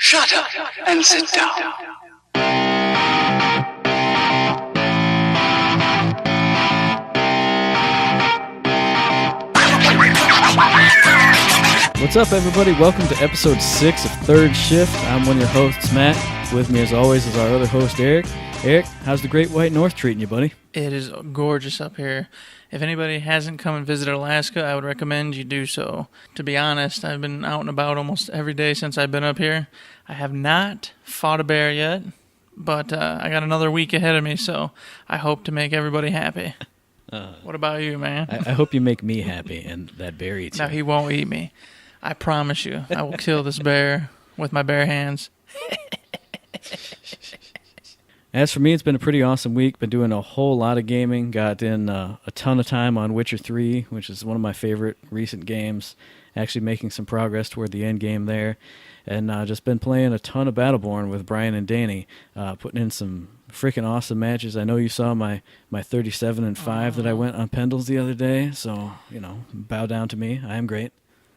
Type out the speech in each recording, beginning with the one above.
Shut up and sit down. What's up, everybody? Welcome to episode 6 of THiRD SHiFT. I'm one of your hosts, Matt. With me, as always, is our other host, Eric. Eric, how's the Great White North treating you, buddy? It is gorgeous up here. If anybody hasn't come and visited Alaska, I would recommend you do so. To be honest, I've been out and about almost every day since I've been up here. I have not fought a bear yet, but I got another week ahead of me, so I hope to make everybody happy. What about you, man? I hope you make me happy and that bear eats you. No, he won't eat me. I promise you. I will kill this bear with my bare hands. As for me, it's been a pretty awesome week. Been doing a whole lot of gaming. Got in a ton of time on Witcher 3, which is one of my favorite recent games. Actually making some progress toward the end game there. And just been playing a ton of Battleborn with Brian and Danny. Putting in some freaking awesome matches. I know you saw my 37-5 that I went on Pendles the other day. So, bow down to me. I am great.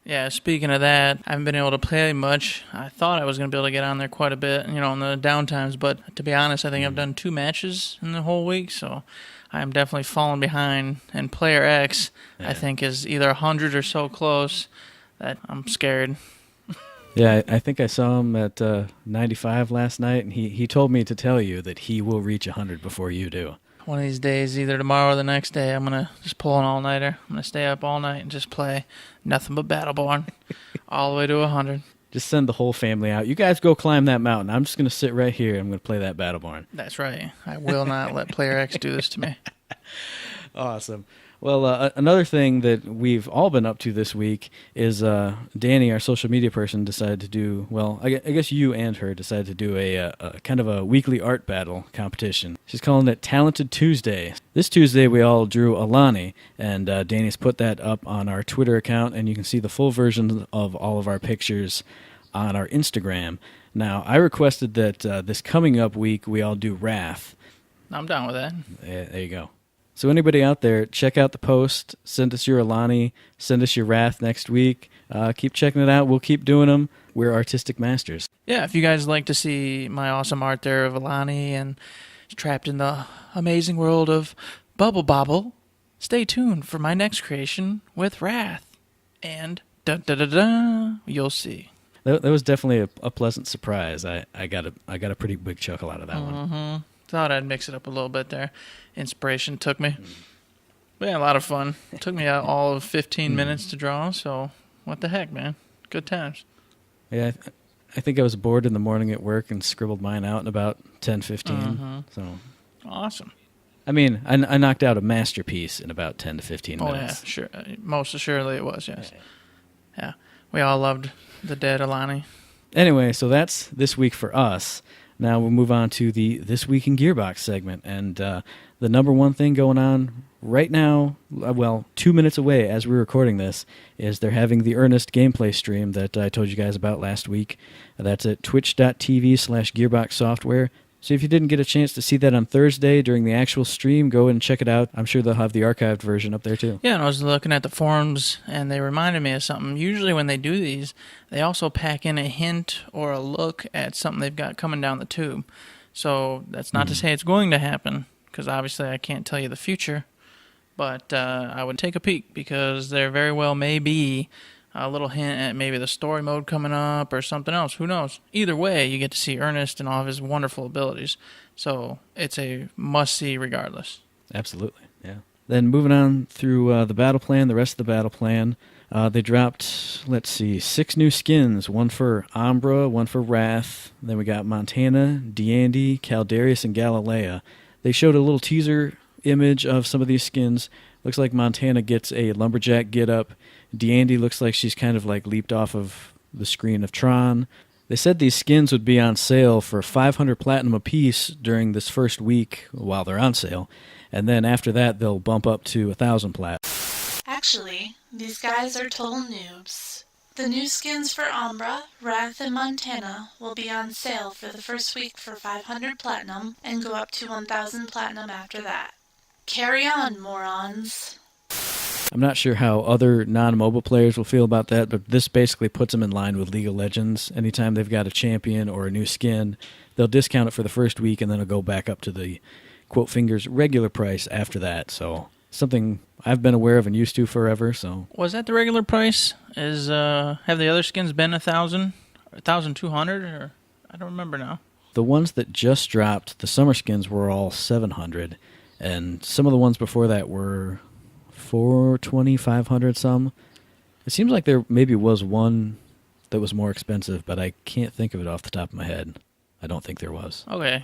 Yeah, speaking of that, I haven't been able to play much. I thought I was going to be able to get on there quite a bit, in the downtimes, but to be honest, I think I've done 2 matches in the whole week, so I'm definitely falling behind. And Player X, I think, is either 100 or so close that I'm scared. Yeah, I think I saw him at 95 last night, and he told me to tell you that he will reach 100 before you do. One of these days, either tomorrow or the next day, I'm going to just pull an all-nighter. I'm going to stay up all night and just play nothing but Battleborn all the way to 100. Just send the whole family out. You guys go climb that mountain. I'm just going to sit right here. I'm going to play that Battleborn. That's right. I will not let Player X do this to me. Awesome. Well, another thing that we've all been up to this week is Danny, our social media person, decided to do, well, I guess you and her decided to do a kind of a weekly art battle competition. She's calling it Talented Tuesday. This Tuesday, we all drew Alani, and Danny's put that up on our Twitter account, and you can see the full version of all of our pictures on our Instagram. Now, I requested that this coming up week, we all do Wrath. I'm down with that. There you go. So anybody out there, check out the post, send us your Alani, send us your Wrath next week. Keep checking it out. We'll keep doing them. We're artistic masters. Yeah, if you guys like to see my awesome art there of Alani and trapped in the amazing world of Bubble Bobble, stay tuned for my next creation with Wrath. And da-da-da-da, you'll see. That was definitely a pleasant surprise. I got a pretty big chuckle out of that one. Thought I'd mix it up a little bit there. Inspiration took me. But yeah, a lot of fun. It took me all of 15 minutes to draw, so what the heck, man. Good times. Yeah, I think I was bored in the morning at work and scribbled mine out in about 10-15. So Awesome. I mean, I knocked out a masterpiece in about 10 to 15 minutes. Oh, yeah, sure. Most assuredly it was, yes. Yeah. We all loved the dead Alani. Anyway, so that's this week for us. Now we'll move on to the This Week in Gearbox segment. And the number one thing going on right now, 2 minutes away as we're recording this, is they're having the Earnest gameplay stream that I told you guys about last week. That's at twitch.tv/Gearbox Software. So if you didn't get a chance to see that on Thursday during the actual stream, go and check it out. I'm sure they'll have the archived version up there too. Yeah, and I was looking at the forums, and they reminded me of something. Usually when they do these, they also pack in a hint or a look at something they've got coming down the tube. So that's not to say it's going to happen, because obviously I can't tell you the future. But I would take a peek, because there very well may be a little hint at maybe the story mode coming up or something else. Who knows? Either way, you get to see Ernest and all of his wonderful abilities. So it's a must-see regardless. Absolutely, yeah. Then moving on through the Battleplan, the rest of the Battleplan, they dropped, 6 new skins. One for Umbra, one for Wrath. Then we got Montana, Deandy, Caldarius, and Galilea. They showed a little teaser image of some of these skins. Looks like Montana gets a lumberjack get-up. Deandy looks like she's kind of leaped off of the screen of Tron. They said these skins would be on sale for 500 platinum apiece during this first week while they're on sale, and then after that they'll bump up to 1,000 plat. Actually, these guys are total noobs. The new skins for Umbra, Wrath, and Montana will be on sale for the first week for 500 platinum and go up to 1,000 platinum after that. Carry on, morons. I'm not sure how other non-mobile players will feel about that, but this basically puts them in line with League of Legends. Anytime they've got a champion or a new skin, they'll discount it for the first week, and then it'll go back up to the, quote fingers, regular price after that. So something I've been aware of and used to forever. So Was that the regular price? Have the other skins been 1,000, 1,200, or I don't remember now. the ones that just dropped, the summer skins were all 700, and some of the ones before that were 420, 500 some. It seems like there maybe was one that was more expensive, but I can't think of it off the top of my head. I don't think there was. Okay.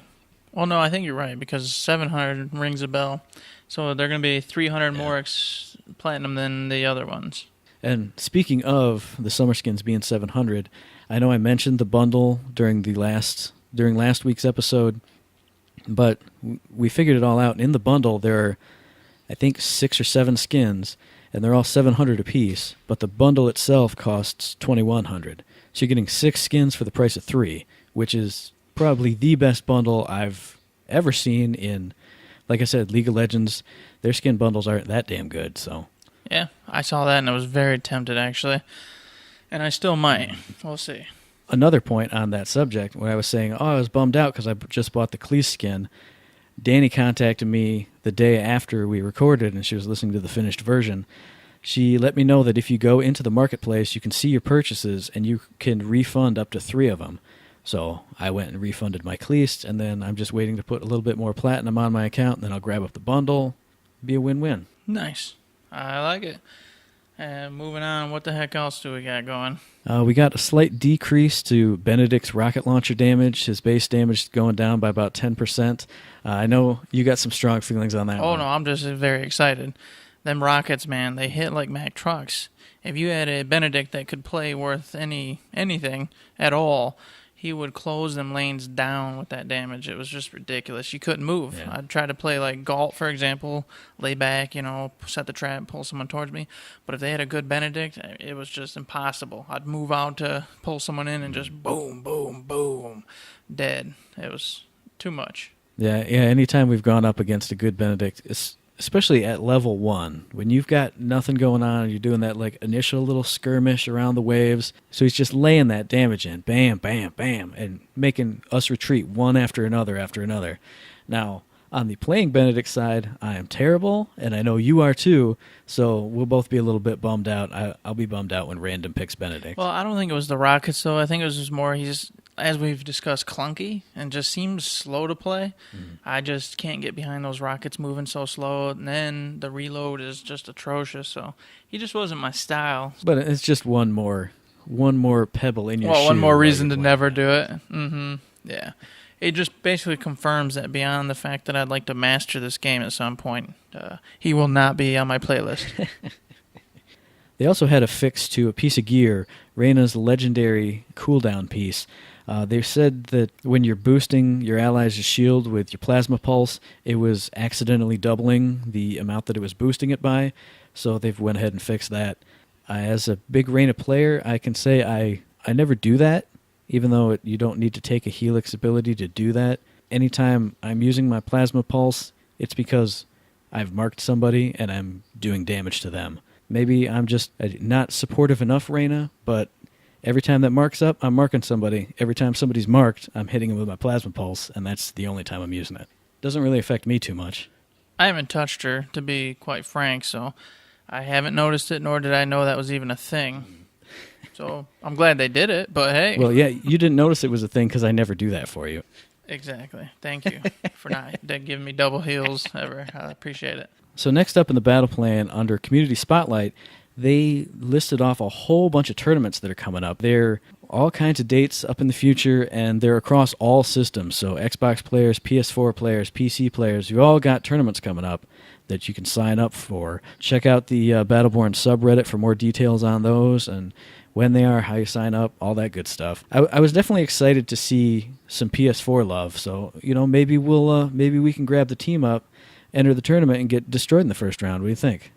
Well, no, I think you're right, because 700 rings a bell. So they're going to be 300 more platinum than the other ones. And speaking of the summer skins being 700, I know I mentioned the bundle during last week's episode, but we figured it all out. In the bundle, there are, I think, 6 or 7 skins, and they're all 700 apiece, but the bundle itself costs 2,100. So you're getting 6 skins for the price of 3, which is probably the best bundle I've ever seen in, like I said, League of Legends. Their skin bundles aren't that damn good, so. Yeah, I saw that and I was very tempted, actually. And I still might. We'll see. Another point on that subject, when I was saying, I was bummed out because I just bought the Cleese skin, Danny contacted me the day after we recorded, and she was listening to the finished version. She let me know that if you go into the marketplace, you can see your purchases, and you can refund up to 3 of them. So I went and refunded my Cleese, and then I'm just waiting to put a little bit more platinum on my account, and then I'll grab up the bundle. Be a win-win. Nice. I like it. And moving on, what the heck else do we got going? We got a slight decrease to Benedict's rocket launcher damage. His base damage is going down by about 10%. I know you got some strong feelings on that one. Oh, no, I'm just very excited. Them rockets, man, they hit like Mack trucks. If you had a Benedict that could play worth anything at all, he would close them lanes down with that damage. It was just ridiculous. You couldn't move. Yeah. I'd try to play like Galt, for example, lay back, set the trap, pull someone towards me. But if they had a good Benedict, it was just impossible. I'd move out to pull someone in and just boom, boom, boom, dead. It was too much. Yeah. Anytime we've gone up against a good Benedict, especially at level 1, when you've got nothing going on and you're doing that like initial little skirmish around the waves, so he's just laying that damage in, bam, bam, bam, and making us retreat one after another. Now, on the playing Benedict side, I am terrible, and I know you are too, so we'll both be a little bit bummed out. I'll be bummed out when random picks Benedict. Well, I don't think it was the rockets, though. I think it was just more he's, as we've discussed, clunky and just seems slow to play. I just can't get behind those rockets moving so slow, and then the reload is just atrocious, so he just wasn't my style. But it's just one more pebble in your shoe. Well, one more reason to never do it. Yeah. It just basically confirms that beyond the fact that I'd like to master this game at some point, he will not be on my playlist. They also had a fix to a piece of gear, Reyna's legendary cooldown piece. They said that when you're boosting your allies' shield with your plasma pulse, it was accidentally doubling the amount that it was boosting it by, so they've went ahead and fixed that. As a big Reyna player, I can say I never do that, even though you don't need to take a Helix ability to do that. Anytime I'm using my plasma pulse, it's because I've marked somebody and I'm doing damage to them. Maybe I'm just not supportive enough Reyna, but every time that marks up, I'm marking somebody. Every time somebody's marked, I'm hitting them with my plasma pulse, and that's the only time I'm using it. Doesn't really affect me too much. I haven't touched her, to be quite frank, so I haven't noticed it, nor did I know that was even a thing. So I'm glad they did it, but hey. Well, yeah, you didn't notice it was a thing because I never do that for you. Exactly. Thank you for not giving me double heals ever. I appreciate it. So next up in the battle plan, under Community Spotlight, they listed off a whole bunch of tournaments that are coming up. They're all kinds of dates up in the future, and they're across all systems. So Xbox players, PS4 players, PC players, you all got tournaments coming up that you can sign up for. Check out the Battleborn subreddit for more details on those and when they are, how you sign up, all that good stuff. I was definitely excited to see some PS4 love. So maybe we can grab the team up, enter the tournament, and get destroyed in the first round. What do you think?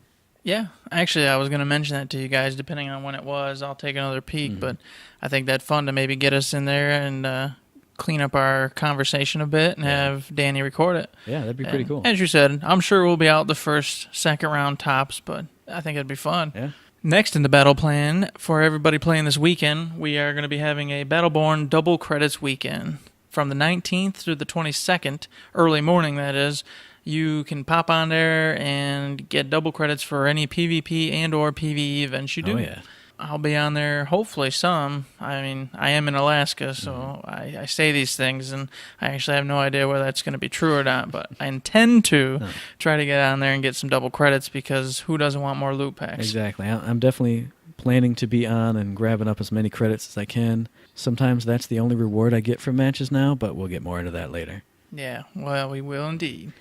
Yeah, actually, I was going to mention that to you guys. Depending on when it was, I'll take another peek. But I think that's fun to maybe get us in there and clean up our conversation a bit and have Danny record it. Yeah, that'd be pretty cool. As you said, I'm sure we'll be out the first, second round tops, but I think it'd be fun. Yeah. Next in the battle plan, for everybody playing this weekend, we are going to be having a Battleborn double credits weekend. From the 19th through the 22nd, early morning that is, you can pop on there and get double credits for any PvP and or PvE events you do. Oh, yeah. I'll be on there, hopefully some. I mean, I am in Alaska, so I say these things, and I actually have no idea whether that's going to be true or not, but I intend to try to get on there and get some double credits, because who doesn't want more loot packs? Exactly. I'm definitely planning to be on and grabbing up as many credits as I can. Sometimes that's the only reward I get from matches now, but we'll get more into that later. Yeah, well, we will indeed.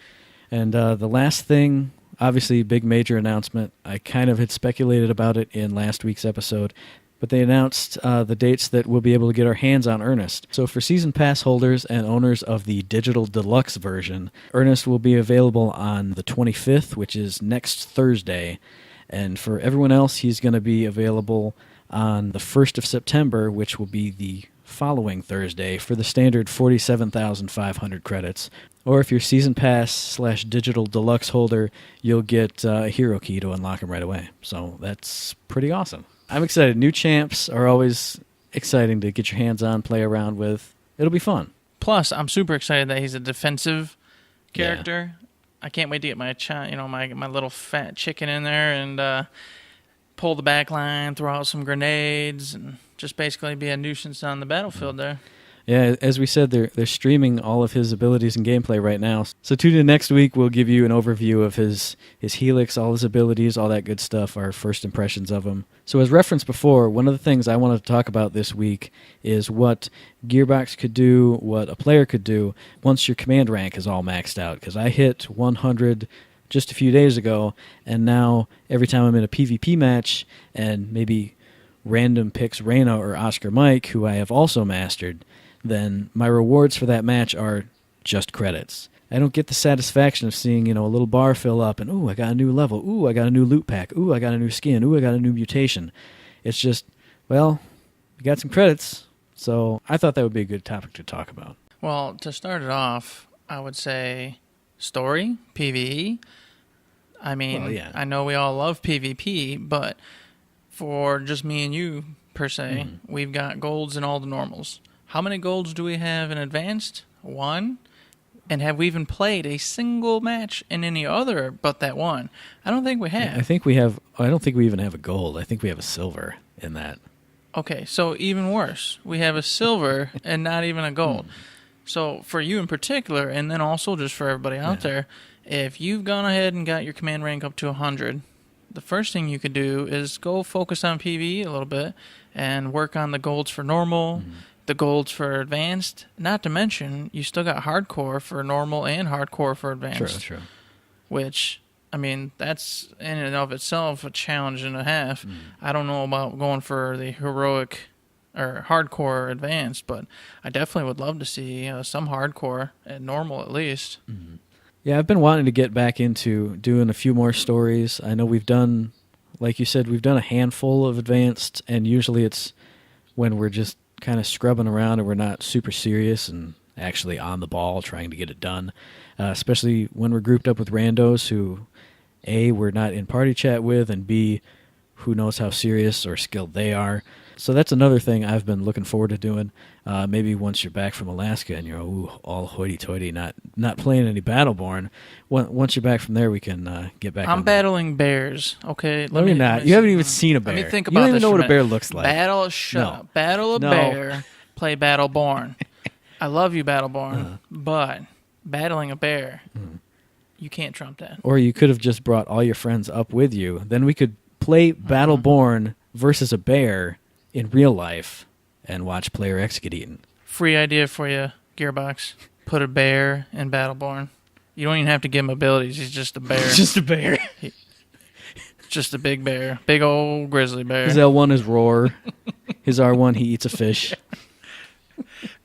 And the last thing, obviously big major announcement. I kind of had speculated about it in last week's episode, but they announced the dates that we'll be able to get our hands on Earnest. So for Season Pass holders and owners of the Digital Deluxe version, Earnest will be available on the 25th, which is next Thursday. And for everyone else, he's going to be available on the 1st of September, which will be the following Thursday, for the standard 47,500 credits. Or if you're Season Pass / Digital Deluxe holder, you'll get a hero key to unlock them right away. So that's pretty awesome. I'm excited. New champs are always exciting to get your hands on, play around with. It'll be fun. Plus, I'm super excited that he's a defensive character. Yeah. I can't wait to get my little fat chicken in there and pull the back line, throw out some grenades, and just basically be a nuisance on the battlefield there. Yeah, as we said, they're streaming all of his abilities and gameplay right now. So tune in next week. We'll give you an overview of his helix, all his abilities, all that good stuff, our first impressions of him. So as referenced before, one of the things I wanted to talk about this week is what Gearbox could do, what a player could do once your command rank is all maxed out. Because I hit 100 just a few days ago, and now every time I'm in a PvP match and maybe random picks Reyna or Oscar Mike, who I have also mastered, then my rewards for that match are just credits. I don't get the satisfaction of seeing, a little bar fill up and, ooh, I got a new level. Ooh, I got a new loot pack. Ooh, I got a new skin. Ooh, I got a new mutation. It's just, well, you got some credits. So I thought that would be a good topic to talk about. Well, to start it off, I would say story, PvE. I mean, well, yeah. I know we all love PvP, but for just me and you, per se, we've got golds in all the normals. How many golds do we have in advanced? 1. And have we even played a single match in any other but that one? I don't think we have. I don't think we even have a gold. I think we have a silver in that. Okay, so even worse. We have a silver and not even a gold. So for you in particular, and then also just for everybody out there, if you've gone ahead and got your command rank up to 100, the first thing you could do is go focus on PvE a little bit and work on the golds for normal, the golds for advanced. Not to mention, you still got hardcore for normal and hardcore for advanced. True. Which, I mean, that's in and of itself a challenge and a half. I don't know about going for the heroic or hardcore advanced, but I definitely would love to see some hardcore at normal at least. Yeah, I've been wanting to get back into doing a few more stories. I know we've done, like you said, we've done a handful of advanced, and usually it's when we're just kind of scrubbing around and we're not super serious and actually on the ball trying to get it done, especially when we're grouped up with randos who, A, we're not in party chat with, and B, who knows how serious or skilled they are. So that's another thing I've been looking forward to doing. Maybe once you're back from Alaska and you're all hoity-toity, not playing any Battleborn. Once you're back from there, we can get back. I'm battling bears. Okay, let me not. You haven't even seen a bear. Let me think about this. You don't this even know what a minute. bear looks like. Battle a bear. Play Battleborn. I love you, Battleborn, but battling a bear, you can't trump that. Or you could have just brought all your friends up with you. Then we could play Battleborn versus a bear in real life and watch Player X get eaten. Free idea for you, Gearbox. Put a bear in Battleborn. You don't even have to give him abilities. He's just a bear. Just a bear. Just a big bear. Big old grizzly bear. His L1 is roar. His R1, he eats a fish.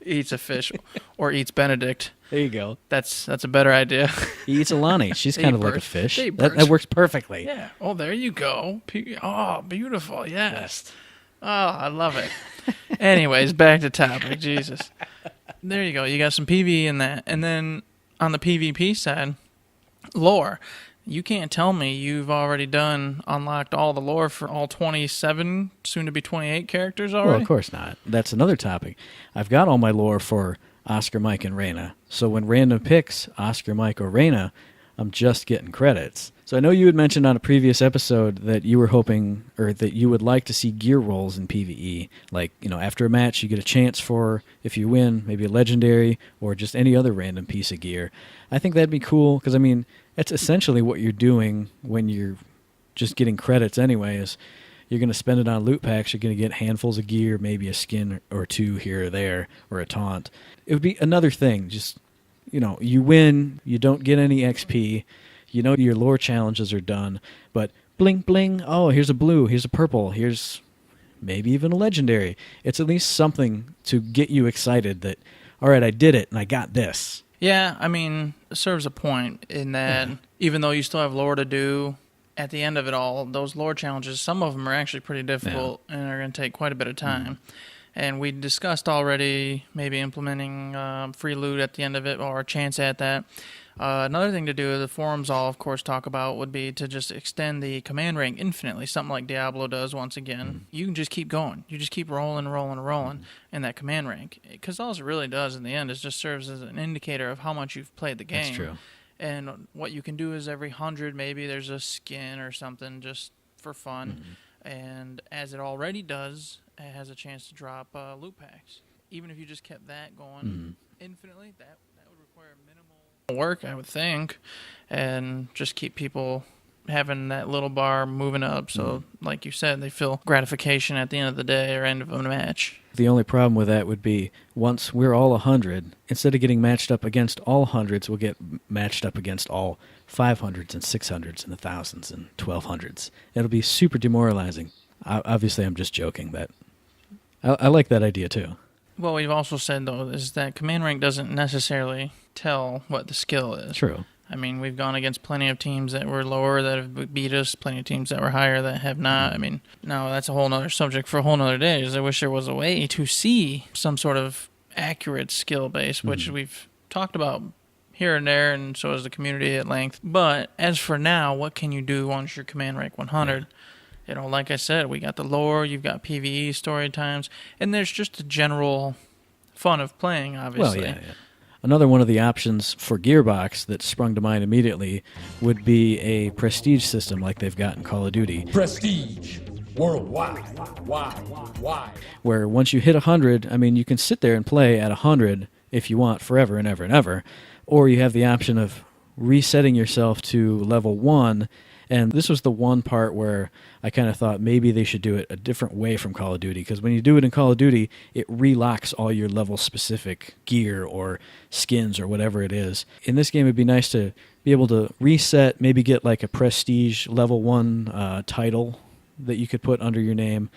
Eats a fish or eats Benedict. There you go. That's a better idea. He eats Alani. She's kind of like a fish. That works perfectly. Yeah. Oh, there you go. Oh, beautiful. Yes. Oh, I love it. Anyways, back to topic. Jesus. There you go. You got some PvE in that. And then on the PvP side, lore. You can't tell me you've already unlocked all the lore for all 27, soon to be 28 characters already? Well, of course not. That's another topic. I've got all my lore for Oscar, Mike, and Reyna. So when random picks Oscar, Mike, or Reyna, I'm just getting credits. So I know you had mentioned on a previous episode that you were hoping, or that you would like to see gear rolls in PvE. Like, after a match, you get a chance for, if you win, maybe a legendary or just any other random piece of gear. I think that'd be cool, because, that's essentially what you're doing when you're just getting credits anyway, is you're going to spend it on loot packs, you're going to get handfuls of gear, maybe a skin or two here or there, or a taunt. It would be another thing, just, you win, you don't get any XP, your lore challenges are done, but bling, bling, oh, here's a blue, here's a purple, here's maybe even a legendary. It's at least something to get you excited that, all right, I did it, and I got this. Yeah, it serves a point in that even though you still have lore to do, at the end of it all, those lore challenges, some of them are actually pretty difficult and are going to take quite a bit of time. And we discussed already maybe implementing free loot at the end of it, or a chance at that. Another thing to do, the forums all, of course, talk about would be to just extend the command rank infinitely, something like Diablo does once again. You can just keep going. You just keep rolling in that command rank. Because all it really does in the end is just serves as an indicator of how much you've played the game. That's true. And what you can do is every 100, maybe there's a skin or something just for fun. And as it already does, it has a chance to drop loot packs. Even if you just kept that going infinitely, that would require minimal work, I would think, and just keep people having that little bar moving up. So, like you said, they feel gratification at the end of the day or end of a match. The only problem with that would be once we're all 100, instead of getting matched up against all hundreds, we'll get matched up against all 500s and 600s and 1000s and 1200s. It'll be super demoralizing. Obviously, I'm just joking, but I like that idea too. What we've also said, though, is that command rank doesn't necessarily tell what the skill is. True. We've gone against plenty of teams that were lower that have beat us, plenty of teams that were higher that have not. Now that's a whole nother subject for a whole nother day. I wish there was a way to see some sort of accurate skill base, which we've talked about here and there, and so has the community at length. But as for now, what can you do once you're command rank 100? Like I said, we got the lore, you've got PvE story times, and there's just the general fun of playing, obviously. Well, yeah. Another one of the options for Gearbox that sprung to mind immediately would be a prestige system like they've got in Call of Duty. Prestige. Worldwide. Why? Where once you hit 100, you can sit there and play at 100 if you want forever and ever and ever, or you have the option of resetting yourself to level 1. And this was the one part where I kind of thought maybe they should do it a different way from Call of Duty, because when you do it in Call of Duty, it relocks all your level-specific gear or skins or whatever it is. In this game, it'd be nice to be able to reset, maybe get like a prestige level 1 title that you could put under your name,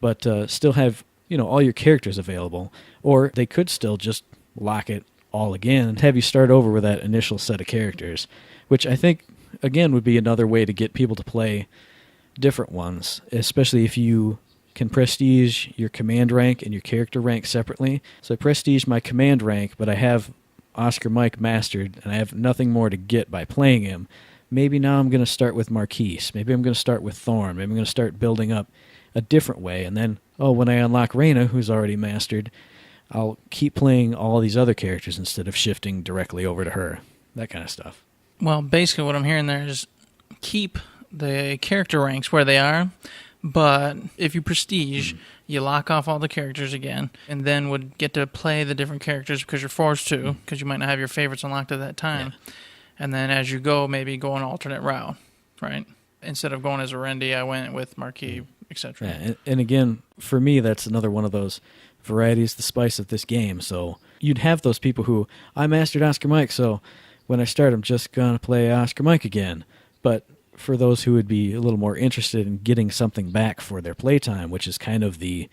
but still have all your characters available. Or they could still just lock it all again and have you start over with that initial set of characters, which I think again would be another way to get people to play different ones, especially if you can prestige your command rank and your character rank separately. So I prestige my command rank, but I have Oscar Mike mastered, and I have nothing more to get by playing him. Maybe now I'm going to start with Marquise. Maybe I'm going to start with Thorn. Maybe I'm going to start building up a different way. And then, when I unlock Reyna, who's already mastered, I'll keep playing all these other characters instead of shifting directly over to her. That kind of stuff. Well, basically what I'm hearing there is keep the character ranks where they are, but if you prestige, you lock off all the characters again, and then would get to play the different characters because you're forced to, because you might not have your favorites unlocked at that time. Yeah. And then as you go, maybe go an alternate route, right? Instead of going as a Rendy, I went with Marquis, etc. Yeah, and again, for me, that's another one of those varieties, the spice of this game. So you'd have those people who, I mastered Oscar Mike, so when I start, I'm just going to play Oscar Mike again. But for those who would be a little more interested in getting something back for their playtime, which is kind of the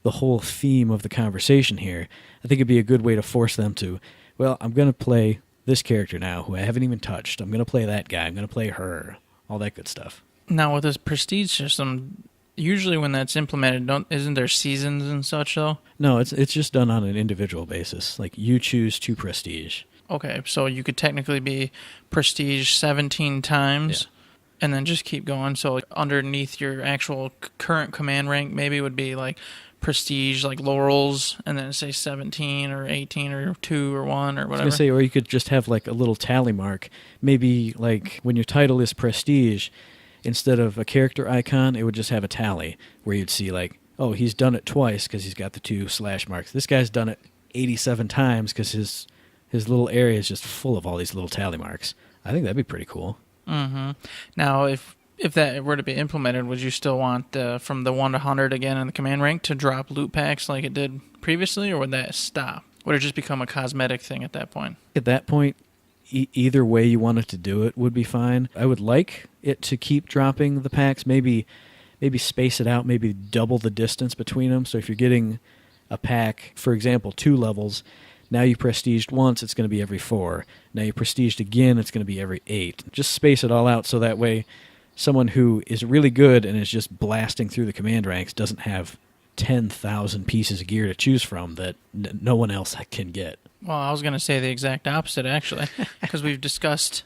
whole theme of the conversation here, I think it'd be a good way to force them to, I'm going to play this character now who I haven't even touched. I'm going to play that guy. I'm going to play her. All that good stuff. Now, with this prestige system, usually when that's implemented, isn't there seasons and such, though? No, it's just done on an individual basis. Like, you choose to prestige. Okay, so you could technically be prestige 17 times and then just keep going. So underneath your actual current command rank maybe would be like prestige, like laurels, and then say 17 or 18 or 2 or 1 or whatever. I was going to say, or you could just have like a little tally mark. Maybe like when your title is prestige, instead of a character icon, it would just have a tally where you'd see like, oh, he's done it twice because he's got the 2 slash marks. This guy's done it 87 times because his little area is just full of all these little tally marks. I think that'd be pretty cool. Mm-hmm. Now, if that were to be implemented, would you still want from the 1 to 100 again in the command rank to drop loot packs like it did previously, or would that stop? Would it just become a cosmetic thing at that point? At that point, either way you wanted to do it would be fine. I would like it to keep dropping the packs, maybe space it out, maybe double the distance between them. So if you're getting a pack, for example, 2 levels, now you prestiged once, it's going to be every 4. Now you prestiged again, it's going to be every 8. Just space it all out so that way someone who is really good and is just blasting through the command ranks doesn't have 10,000 pieces of gear to choose from that no one else can get. Well, I was going to say the exact opposite, actually, because we've discussed,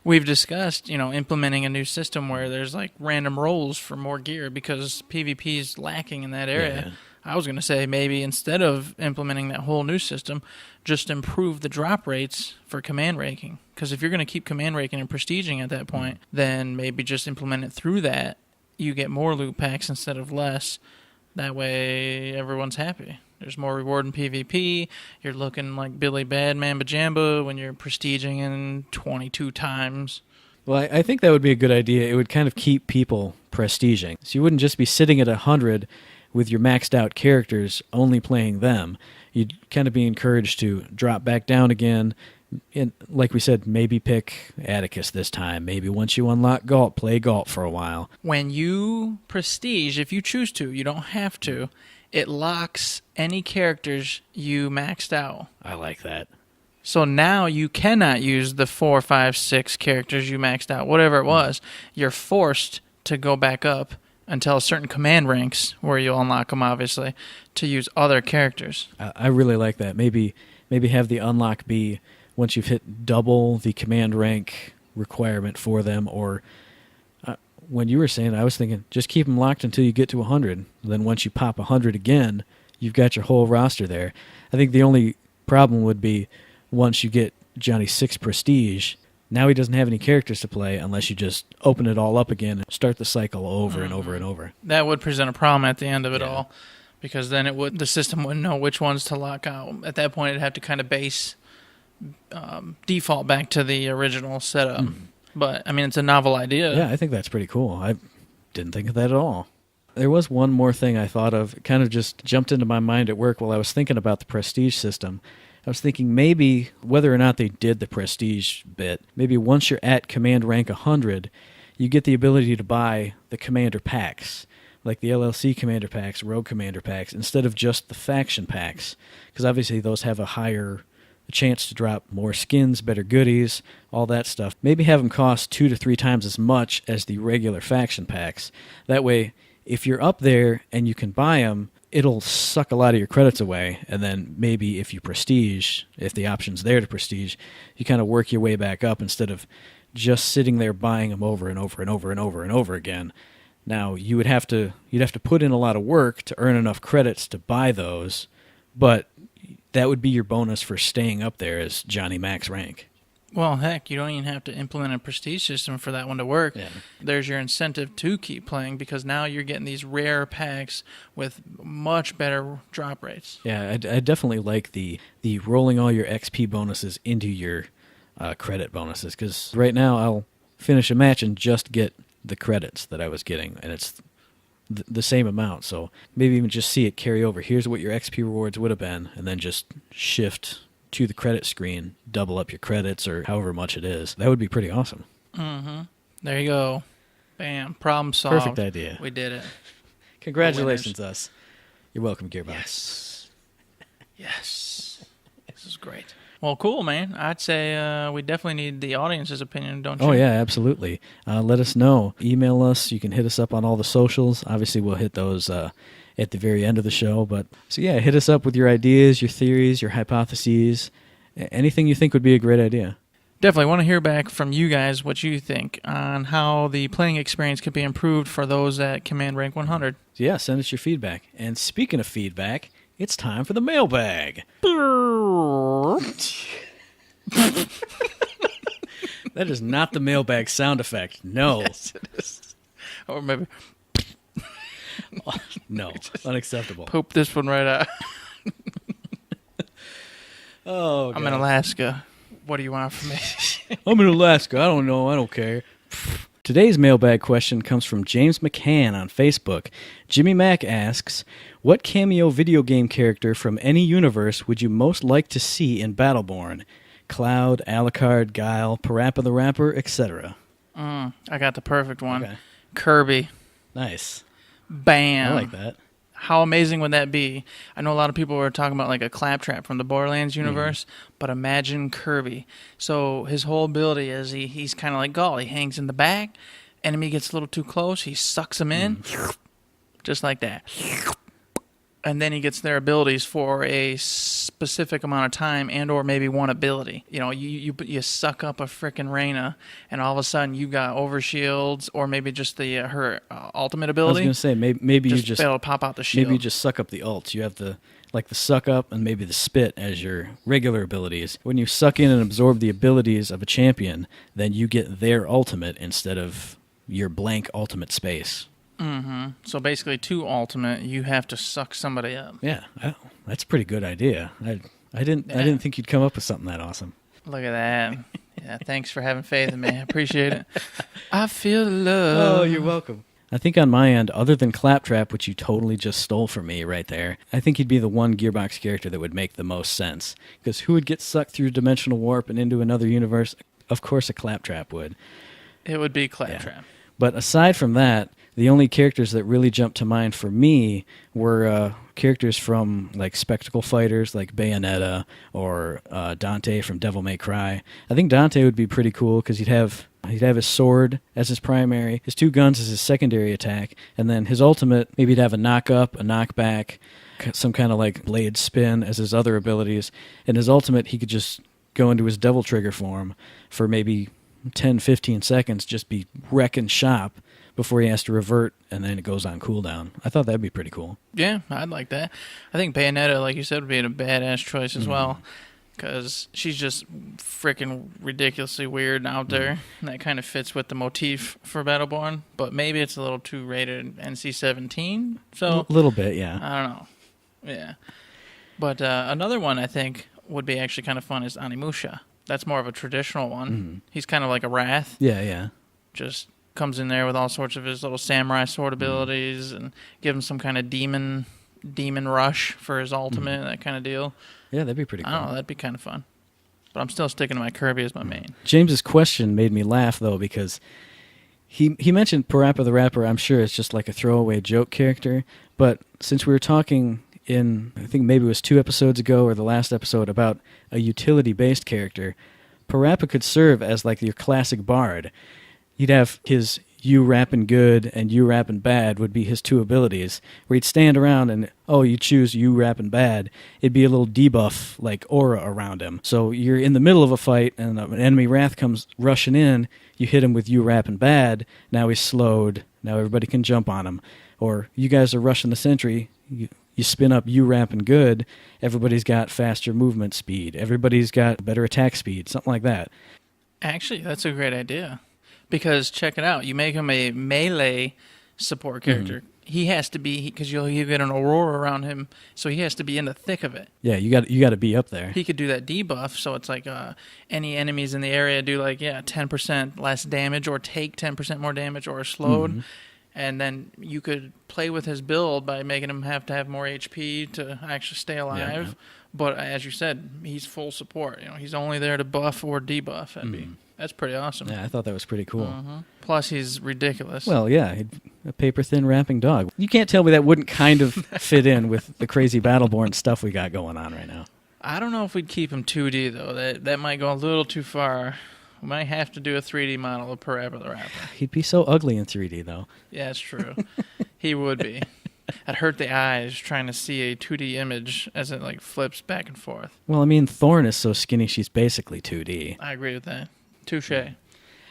implementing a new system where there's like random rolls for more gear because PvP is lacking in that area. Yeah. I was going to say maybe instead of implementing that whole new system, just improve the drop rates for command ranking. Because if you're going to keep command ranking and prestiging at that point, then maybe just implement it through that. You get more loot packs instead of less. That way everyone's happy. There's more reward in PvP. You're looking like Billy Badman Bajamba when you're prestiging in 22 times. Well, I think that would be a good idea. It would kind of keep people prestiging. So you wouldn't just be sitting at 100 with your maxed out characters only playing them. You'd kind of be encouraged to drop back down again. And like we said, maybe pick Atticus this time. Maybe once you unlock Galt, play Galt for a while. When you prestige, if you choose to, you don't have to, it locks any characters you maxed out. I like that. So now you cannot use the 4, 5, 6 characters you maxed out, whatever it was. You're forced to go back up until certain command ranks, where you'll unlock them, obviously, to use other characters. I really like that. Maybe have the unlock be once you've hit double the command rank requirement for them, or when you were saying, I was thinking, just keep them locked until you get to 100. Then once you pop 100 again, you've got your whole roster there. I think the only problem would be once you get Johnny 6 Prestige, now he doesn't have any characters to play unless you just open it all up again and start the cycle over and over and over. That would present a problem at the end of it all, because then the system wouldn't know which ones to lock out. At that point, it'd have to kind of default back to the original setup. But, I mean, it's a novel idea. Yeah, I think that's pretty cool. I didn't think of that at all. There was one more thing I thought of. It kind of just jumped into my mind at work while I was thinking about the Prestige system. I was thinking maybe, whether or not they did the Prestige bit, maybe once you're at command rank 100, you get the ability to buy the commander packs, like the LLC commander packs, rogue commander packs, instead of just the faction packs, because obviously those have a higher chance to drop more skins, better goodies, all that stuff. Maybe have them cost 2 to 3 times as much as the regular faction packs. That way, if you're up there and you can buy them, it'll suck a lot of your credits away, and then maybe if you prestige, if the option's there to prestige, you kind of work your way back up instead of just sitting there buying them over and over and over and over and over again. Now, you'd have to put in a lot of work to earn enough credits to buy those, but that would be your bonus for staying up there as Johnny Max rank. Well, heck, you don't even have to implement a prestige system for that one to work. Yeah. There's your incentive to keep playing, because now you're getting these rare packs with much better drop rates. Yeah, I definitely like the rolling all your XP bonuses into your credit bonuses, because right now I'll finish a match and just get the credits that I was getting, and it's the same amount. So maybe even just see it carry over. Here's what your XP rewards would have been, and then just shift to the credit screen, double up your credits or however much it is. That would be pretty awesome. Mm-hmm. There you go. Bam. Problem solved. Perfect idea. We did it. Congratulations, us. You're welcome, Gearbox. Yes. Yes. This is great. Well, cool, man. I'd say we definitely need the audience's opinion, don't you? Oh, yeah, absolutely. Let us know. Email us. You can hit us up on all the socials. Obviously, we'll hit those at the very end of the show. But so, yeah, hit us up with your ideas, your theories, your hypotheses, Anything you think would be a great idea. Definitely want to hear back from you guys what you think on how the playing experience could be improved for those at Command Rank 100. So yeah, send us your feedback. And speaking of feedback, it's time for the mailbag. That is not the mailbag sound effect. No. Yes, it is. Or maybe No, unacceptable. poop this one right out. Oh, God. I'm in Alaska. What do you want from me? I'm in Alaska. I don't know. I don't care. Today's mailbag question comes from James McCann on Facebook. Jimmy Mack asks, what cameo video game character from any universe would you most like to see in Battleborn? Cloud, Alucard, Guile, Parappa the Rapper, etc. I got the perfect one. Okay. Kirby. Nice. Bam. I like that. How amazing would that be? I know a lot of people were talking about like a Claptrap from the Borderlands universe, but imagine Kirby. So his whole ability is he's kind of like Gaul. He hangs in the back. Enemy gets a little too close. He sucks him in. Just like that. And then he gets their abilities for a specific amount of time and or maybe one ability. You know, you suck up a frickin' Reyna, and all of a sudden you got overshields or maybe just the her ultimate I was ability. going to say, maybe you just be able to pop out the shield. maybe you just suck up the ults. You have the suck up and maybe the spit as your regular abilities. When you suck in and absorb the abilities of a champion, then you get their ultimate instead of your blank ultimate space. Mm-hmm. So basically, to ultimate, you have to suck somebody up. Yeah, that's a pretty good idea. I didn't think you'd come up with something that awesome. Look at that. Yeah, thanks for having faith in me. I appreciate it. I feel the love. Oh, you're welcome. I think on my end, other than Claptrap, which you totally just stole from me right there, I think he'd be the one Gearbox character that would make the most sense. Because who would get sucked through dimensional warp and into another universe? Of course a Claptrap would. It would be Claptrap. Yeah. But aside from that, the only characters that really jumped to mind for me were characters from like Spectacle Fighters, like Bayonetta, or Dante from Devil May Cry. I think Dante would be pretty cool because he'd have his sword as his primary, his two guns as his secondary attack, and then his ultimate, maybe he'd have a knock-up, a knockback, some kind of like blade spin as his other abilities. And his ultimate, he could just go into his Devil Trigger form for maybe 10, 15 seconds, just be wrecking shop before he has to revert, and then it goes on cooldown. I thought that'd be pretty cool. Yeah, I'd like that. I think Bayonetta, like you said, would be a badass choice as well, because she's just freaking ridiculously weird and out there, and that kind of fits with the motif for Battleborn, but maybe it's a little too rated NC-17, so... A little bit, yeah. I don't know. Yeah. But another one I think would be actually kind of fun is Animusha. That's more of a traditional one. He's kind of like a Wrath. Yeah. Just comes in there with all sorts of his little samurai sword abilities and give him some kind of demon rush for his ultimate, that kind of deal. Yeah, that'd be pretty cool. I don't know, that'd be kind of fun. But I'm still sticking to my Kirby as my main. James's question made me laugh, though, because he mentioned Parappa the Rapper. I'm sure it's just like a throwaway joke character, but since we were talking in, I think maybe it was 2 episodes ago or the last episode, about a utility-based character, Parappa could serve as like your classic bard. You'd have his you rapping good and you rapping bad would be his two abilities, where he'd stand around and, you choose you rapping bad. It'd be a little debuff, like aura around him. So you're in the middle of a fight and an enemy Wrath comes rushing in, you hit him with you rapping bad, now he's slowed, now everybody can jump on him. Or you guys are rushing the sentry, you spin up you rapping good, everybody's got faster movement speed, everybody's got better attack speed, something like that. Actually, that's a great idea. Because, check it out, you make him a melee support character. He has to be, because you get an aurora around him, so he has to be in the thick of it. Yeah, you got to be up there. He could do that debuff, so it's like any enemies in the area do 10% less damage or take 10% more damage or are slowed. And then you could play with his build by making him have to have more HP to actually stay alive. Yeah. But as you said, he's full support. He's only there to buff or debuff. That's pretty awesome. Yeah, I thought that was pretty cool. Plus, he's ridiculous. Well, yeah, a paper-thin rapping dog. You can't tell me that wouldn't kind of fit in with the crazy Battleborn stuff we got going on right now. I don't know if we'd keep him 2D, though. That might go a little too far. We might have to do a 3D model of Parappa the Rapper. He'd be so ugly in 3D, though. Yeah, it's true. He would be. That hurt the eyes trying to see a 2D image as it like flips back and forth. Well, I mean, Thorn is so skinny she's basically 2D. I agree with that. Touche.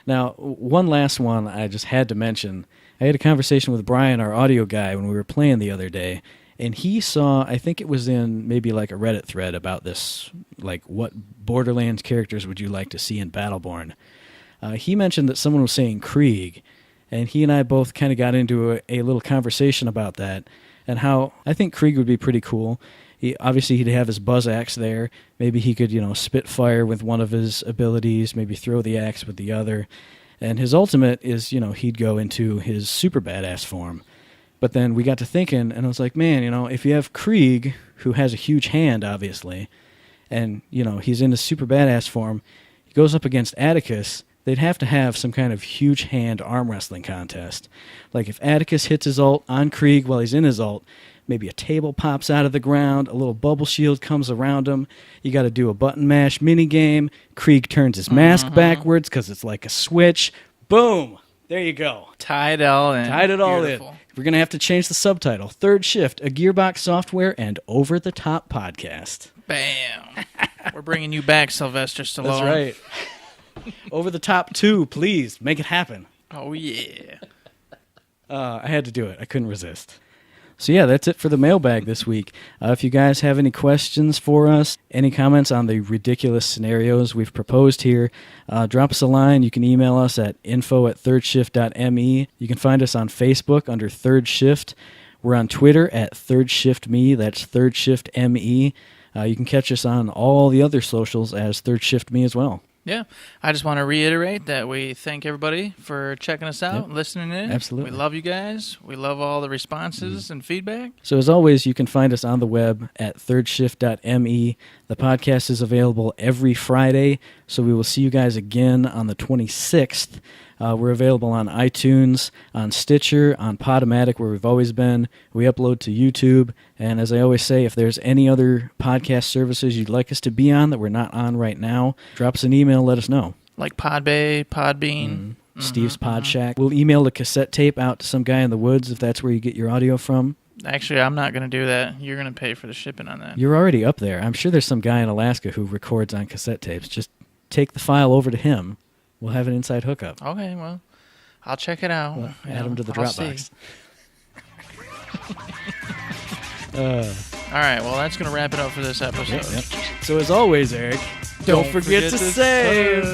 Now, one last one I just had to mention. I had a conversation with Brian, our audio guy, when we were playing the other day, and he saw, I think it was in maybe like a Reddit thread about this, like what Borderlands characters would you like to see in Battleborn? He mentioned that someone was saying Krieg, and he and I both kind of got into a little conversation about that, and how I think Krieg would be pretty cool. Obviously, he'd have his buzz axe there. Maybe he could, spit fire with one of his abilities, maybe throw the axe with the other. And his ultimate is, he'd go into his super badass form. But then we got to thinking, and I was like, man, if you have Krieg, who has a huge hand, obviously, and, he's in his super badass form, he goes up against Atticus, they'd have to have some kind of huge hand arm wrestling contest. Like if Atticus hits his ult on Krieg while he's in his ult, maybe a table pops out of the ground, a little bubble shield comes around him, you got to do a button mash minigame, Krieg turns his mask backwards because it's like a switch, boom, there you go. Tied it all in. Beautiful. We're going to have to change the subtitle. Third Shift, a Gearbox Software and over-the-top podcast. Bam. We're bringing you back, Sylvester Stallone. That's right. Over the top 2, please. Make it happen. Oh, yeah. I had to do it. I couldn't resist. So, yeah, that's it for the mailbag this week. If you guys have any questions for us, any comments on the ridiculous scenarios we've proposed here, drop us a line. You can email us at info@thirdshift.me. You can find us on Facebook under Third Shift. We're on Twitter at ThirdShiftMe. That's ThirdShiftME. You can catch us on all the other socials as Third Shift Me as well. Yeah, I just want to reiterate that we thank everybody for checking us out, listening in. Absolutely. We love you guys. We love all the responses and feedback. So as always, you can find us on the web at thirdshift.me. The podcast is available every Friday, so we will see you guys again on the 26th. We're available on iTunes, on Stitcher, on Podomatic, where we've always been. We upload to YouTube. And as I always say, if there's any other podcast services you'd like us to be on that we're not on right now, drop us an email, let us know. Like Podbay, Podbean. Steve's Podshack. We'll email the cassette tape out to some guy in the woods if that's where you get your audio from. Actually, I'm not going to do that. You're going to pay for the shipping on that. You're already up there. I'm sure there's some guy in Alaska who records on cassette tapes. Just take the file over to him. We'll have an inside hookup. Okay, well, I'll check it out. We'll add him to the I'll Dropbox. All right, well, that's going to wrap it up for this episode. Yep. So as always, Eric, don't forget to save.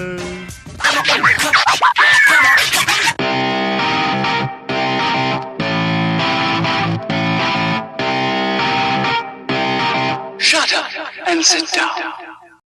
Shut up and sit down.